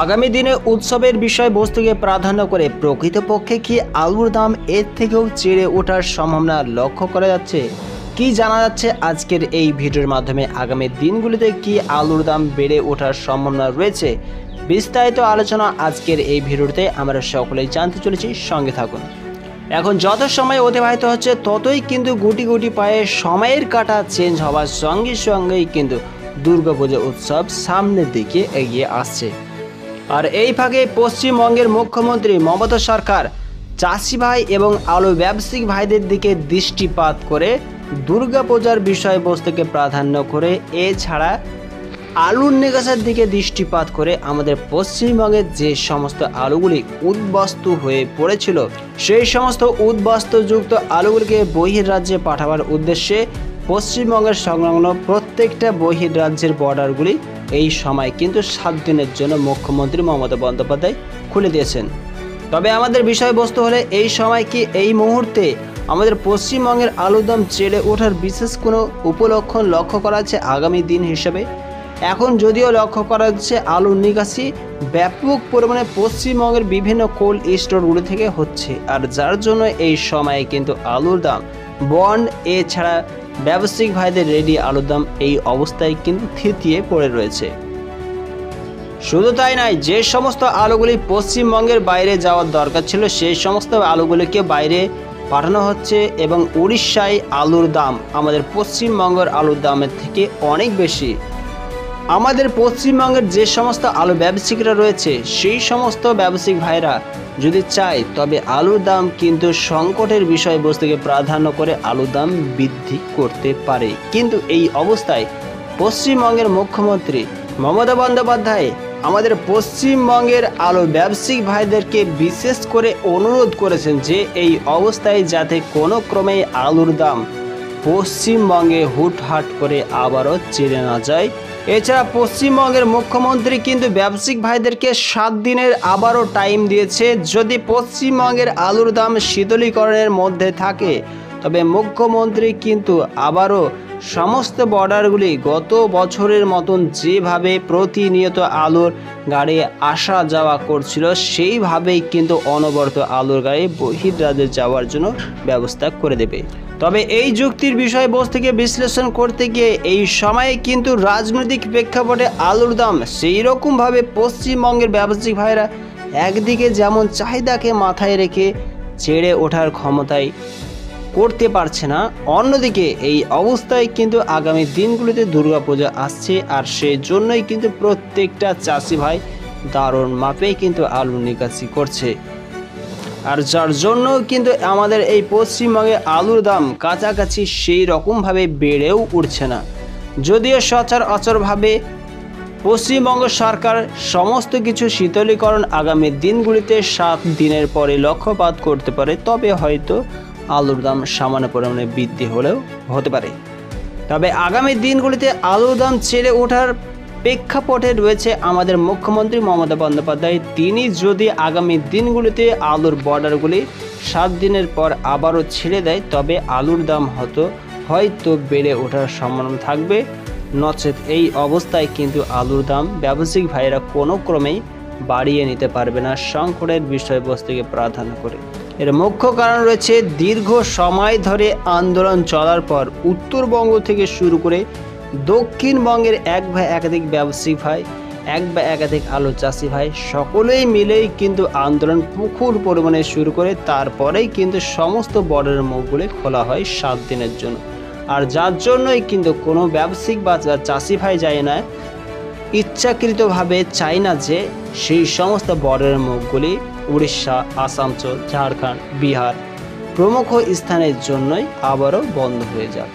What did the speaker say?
আগামী দিনে উৎসবের বিষয়বস্তুকে প্রাধান্য করে প্রকৃতপক্ষে কি আলুর দাম এর থেকেও চেড়ে ওঠার সম্ভাবনা লক্ষ্য করা যাচ্ছে? কি জানা যাচ্ছে আজকের এই ভিডিওর মাধ্যমে? আগামী দিনগুলিতে কি আলুর দাম বেড়ে ওঠার সম্ভাবনা রয়েছে? বিস্তারিত আলোচনা আজকের এই ভিডিওতে আমরা সকলেই জানতে চলেছি, সঙ্গে থাকুন। এখন যত সময় অতিবাহিত হচ্ছে ততই কিন্তু গুটি গুটি পায়ে সময়ের কাঁটা চেঞ্জ হওয়ার সঙ্গে সঙ্গেই কিন্তু দুর্গাপূজা উৎসব সামনের দিকে এগিয়ে আসছে। আর এই ফাঁকে পশ্চিমবঙ্গের মুখ্যমন্ত্রী মমতা সরকার চাষি ভাই এবং আলু ব্যবসায়িক ভাইদের দিকে দৃষ্টিপাত করে দুর্গাপূজার বিষয়বস্তুকে প্রাধান্য করে এছাড়া আলুর নিকাশের দিকে দৃষ্টিপাত করে আমাদের পশ্চিমবঙ্গের যে সমস্ত আলুগুলি উদ্বাস্তু হয়ে পড়েছিল সেই সমস্ত উদ্বাস্তুযুক্ত আলুগুলিকে বহির্রাজ্যে পাঠাবার উদ্দেশ্যে পশ্চিমবঙ্গের সংলগ্ন প্রত্যেকটা বহির্রাজ্যের বর্ডারগুলি এই সময় কিন্তু 7 দিনের জন্য মুখ্যমন্ত্রী মমতা বন্দ্যোপাধ্যায় খুলে দিয়েছেন। তবে আমাদের বিষয়বস্তু হলে এই সময় কি এই মুহূর্তে আমাদের পশ্চিমবঙ্গের আলুর দাম চেড়ে ওঠার বিশেষ কোনো উপলক্ষণ লক্ষ্য করা যাচ্ছে আগামী দিন হিসেবে? এখন যদিও লক্ষ্য করা যাচ্ছে আলুর নিকাশি ব্যাপক পরিমাণে পশ্চিমবঙ্গের বিভিন্ন কোল্ড স্টোরগুলি থেকে হচ্ছে, আর যার জন্য এই সময়ে কিন্তু আলুর দাম বন্ড এছাড়া ব্যবসায়িক ভাইদের রেডি আলুর দাম এই অবস্থায় কিন্তু থিতিয়ে পড়ে রয়েছে। শুধু তাই নয়, যে সমস্ত আলুগুলি পশ্চিমবঙ্গের বাইরে যাওয়ার দরকার ছিল সেই সমস্ত আলুগুলিকে বাইরে পাঠানো হচ্ছে এবং উড়িষ্যায় আলুর দাম আমাদের পশ্চিমবঙ্গের আলুর দামের থেকে অনেক বেশি। আমাদের পশ্চিমবঙ্গের যে সমস্ত আলু ব্যবসায়িকরা রয়েছে সেই সমস্ত ব্যবসায়িক ভাইরা যদি চায় তবে আলুর দাম কিন্তু সংকটের বিষয়বস্তুকে প্রাধান্য করে আলুর দাম বৃদ্ধি করতে পারে। কিন্তু এই অবস্থায় পশ্চিমবঙ্গের মুখ্যমন্ত্রী মমতা বন্দ্যোপাধ্যায় আমাদের পশ্চিমবঙ্গের আলু ব্যবসায়িক ভাইদেরকে বিশেষ করে অনুরোধ করেছেন যে এই অবস্থায় যাতে কোনো ক্রমেই আলুর দাম পশ্চিমবঙ্গে হুটহাট করে আবারও চেড়ে না যায়। এছাড়া পশ্চিমবঙ্গের মুখ্যমন্ত্রী কিন্তু ব্যবসায়িক ভাইদেরকে 7 দিনের আবারও টাইম দিয়েছে। যদি পশ্চিমবঙ্গের আলুর দাম শীতলীকরণের মধ্যে থাকে তবে মুখ্যমন্ত্রী কিন্তু আবারও সমস্ত বর্ডারগুলি গত বছরের মতন যেভাবে প্রতিনিয়ত আলুর গাড়ি আসা যাওয়া করছিল সেইভাবেই কিন্তু অনবরত আলুর গাড়ি বহির্রাজ্যে যাওয়ার জন্য ব্যবস্থা করে দেবে। তবে এই যুক্তির বিষয়বস্তুকে বিশ্লেষণ করতে গিয়ে এই সময়ে কিন্তু রাজনৈতিক প্রেক্ষাপটে আলুর দাম সেই রকমভাবে পশ্চিমবঙ্গের ব্যবসায়িক ভাইরা একদিকে যেমন চাহিদাকে মাথায় রেখে চেড়ে ওঠার ক্ষমতায় করতে পারছে না, অন্যদিকে এই অবস্থায় কিন্তু আগামী দিনগুলিতে দুর্গাপূজা আসছে আর সেই জন্যই কিন্তু প্রত্যেকটা চাষি ভাই দারুণ মাপেই কিন্তু আলু নিকাশি করছে। আর যার জন্য কিন্তু আমাদের এই পশ্চিমবঙ্গে আলুর দাম কাছাকাছি সেই রকমভাবে বেড়েও উঠছে না। যদিও সচরাচরভাবে পশ্চিমবঙ্গ সরকার সমস্ত কিছু শীতলীকরণ আগামী দিনগুলিতে 7 দিনের পরে লক্ষ্যপাত করতে পারে, তবে হয়তো আলুর দাম সামান্য পরিমাণে বৃদ্ধি হলেও হতে পারে। তবে আগামী দিনগুলিতে আলুর দাম ছেড়ে ওঠার প্রেক্ষাপটে রয়েছে আমাদের মুখ্যমন্ত্রী মমতা বন্দ্যোপাধ্যায়। তিনি যদি আগামী দিনগুলিতে আলুর বর্ডারগুলি 7 দিনের পর আবারও ছেড়ে দেয় তবে আলুর দাম হয়তো বেড়ে ওঠার সম্ভাবনা থাকবে, নচেত এই অবস্থায় কিন্তু আলুর দাম ব্যবসায়িক ভাইয়েরা কোনো ক্রমেই বাড়িয়ে নিতে পারবে না সংকটের বিষয়বস্তুকে প্রাধান্য করে। এর মুখ্য কারণ রয়েছে দীর্ঘ সময় ধরে আন্দোলন চলার পর উত্তরবঙ্গ থেকে শুরু করে দক্ষিণবঙ্গের এক বা একাধিক ব্যবসায়িক ভাই এক বা একাধিক আলু চাষি ভাই সকলেই মিলেই কিন্তু আন্দোলন প্রখর পরিমাণে শুরু করে তারপরেই কিন্তু সমস্ত বর্ডারের মুখগুলি খোলা হয় 7 দিনের জন্য। আর যার জন্যই কিন্তু কোনো ব্যবসায়িক বা চাষি ভাই যায় না, ইচ্ছাকৃতভাবে চায় না যে সেই সমস্ত বর্ডারের মুখগুলি উড়িষ্যা, আসানসোল, ঝাড়খণ্ড, বিহার প্রমুখ স্থানের জন্যই আবারও বন্ধ হয়ে যাক।